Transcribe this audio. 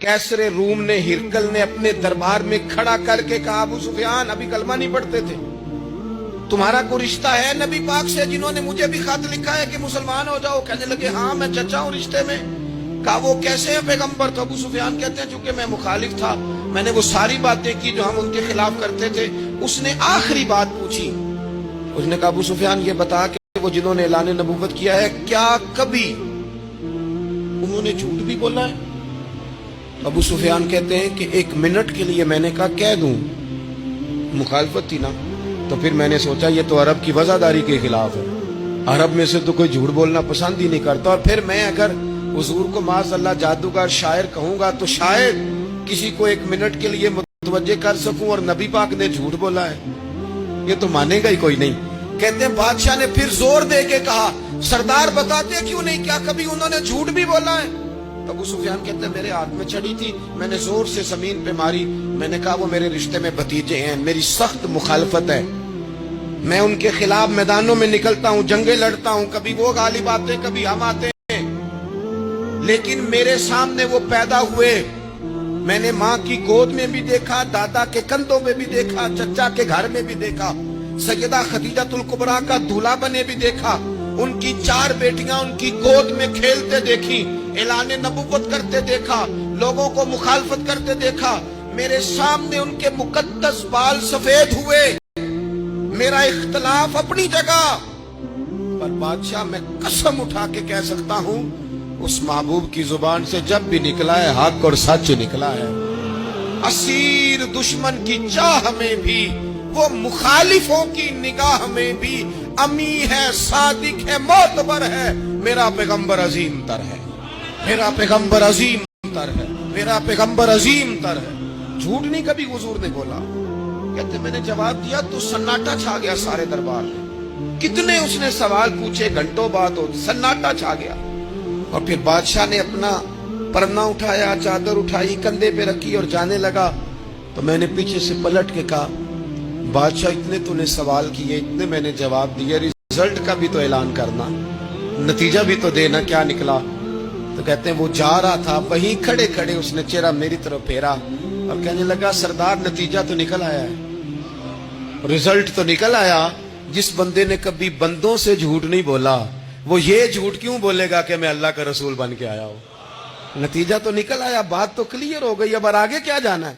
कैसरे room ने, हिरकल ने अपने दरबार में खड़ा करके कहा, अबू सुफियान अभी कलमा नहीं पढ़ते थे, तुम्हारा कोई रिश्ता है नबी पाक से, जिन्होंने मुझे भी खत लिखा है कि मुसलमान हो जाओ? कहने लगे हाँ मैं चचा हूं रिश्ते में। कहा वो कैसे है पैगंबर? तो अबू सुफियान कहते हैं चूंकि मैं मुखालिफ था, मैंने वो सारी बातें की जो हम उनके खिलाफ करते थे। उसने आखिरी बात पूछी, उसने कहा अबू सुफियान ये बता कि वो जिन्होंने ऐलान नबूवत किया है क्या कभी उन्होंने झूठ भी बोला है? अबू सुफियान कहते हैं कि एक मिनट के लिए मैंने कहा कह दूं, मुखालफत थी ना, तो फिर मैंने सोचा ये तो अरब की वजादारी के खिलाफ है, अरब में से तो कोई झूठ बोलना पसंद ही नहीं करता, और फिर मैं अगर हुजूर को माज़अल्लाह जादूगर शायर कहूंगा तो शायद किसी को एक मिनट के लिए मुतवज्जे कर सकूं, और नबी पाक ने झूठ बोला है, ये तो मानेगा ही कोई नहीं। कहते हैं बादशाह ने फिर जोर दे के कहा, सरदार बताते क्यों नहीं, क्या कभी उन्होंने झूठ भी बोला है? अबू सुफियान कहते हैं मेरे हाथ में छड़ी थी, मैंने जोर से जमीन पे मारी, मैंने कहा वो मेरे रिश्ते में भतीजे हैं, मेरी सख्त मुखालफत है, मैं उनके खिलाफ मैदानों में निकलता हूं, जंगे लड़ता हूं, कभी वो गालिब आते कभी हम आते हैं, लेकिन मेरे सामने वो पैदा हुए, मैंने माँ की गोद में भी देखा, दादा के कंधों में भी देखा, चचा के घर में भी देखा, सैयदा खदीजतुल कुबरा का दूल्हा बने भी देखा, उनकी 4 बेटियां उनकी गोद में खेलते देखी, ऐलान नबुव्वत करते देखा, लोगों को मुखालफत करते देखा, मेरे सामने उनके मुकद्दस बाल सफेद हुए, मेरा इख्तलाफ अपनी जगह, पर बादशाह मैं कसम उठा के कह सकता हूं उस महबूब की जुबान से जब भी निकला है हक और सच निकला है। असीर दुश्मन की चाह में भी, वो मुखालिफों की निगाह में भी अमी है, सादिक है, मोतबर है, मेरा पैगंबर अजीम तर है, मेरा पैगंबर अजीम तर है, मेरा पैगंबर अजीम तर है। झूठ नहीं कभी हुजूर ने बोला। कहते मैंने जवाब दिया तो सन्नाटा छा गया सारे दरबार में, कितने उसने सवाल पूछे, घंटों बाद हो सन्नाटा छा गया। और फिर बादशाह ने अपना परना उठाया, चादर उठाई, कंधे पे रखी और जाने लगा, तो मैंने पीछे से पलट के कहा बादशाह इतने तूने सवाल किए, इतने मैंने जवाब दिए, रिजल्ट का भी तो ऐलान करना, नतीजा भी तो देना, क्या निकला? तो कहते हैं वो जा रहा था, वहीं खड़े खड़े उसने चेहरा मेरी तरफ फेरा और कहने लगा सरदार नतीजा तो निकल आया है, रिजल्ट तो निकल आया। जिस बंदे ने कभी बंदों से झूठ नहीं बोला वो ये झूठ क्यों बोलेगा कि मैं अल्लाह का रसूल बन के आया हूं? नतीजा तो निकल आया, बात तो क्लियर हो गई, अब आगे क्या जाना है?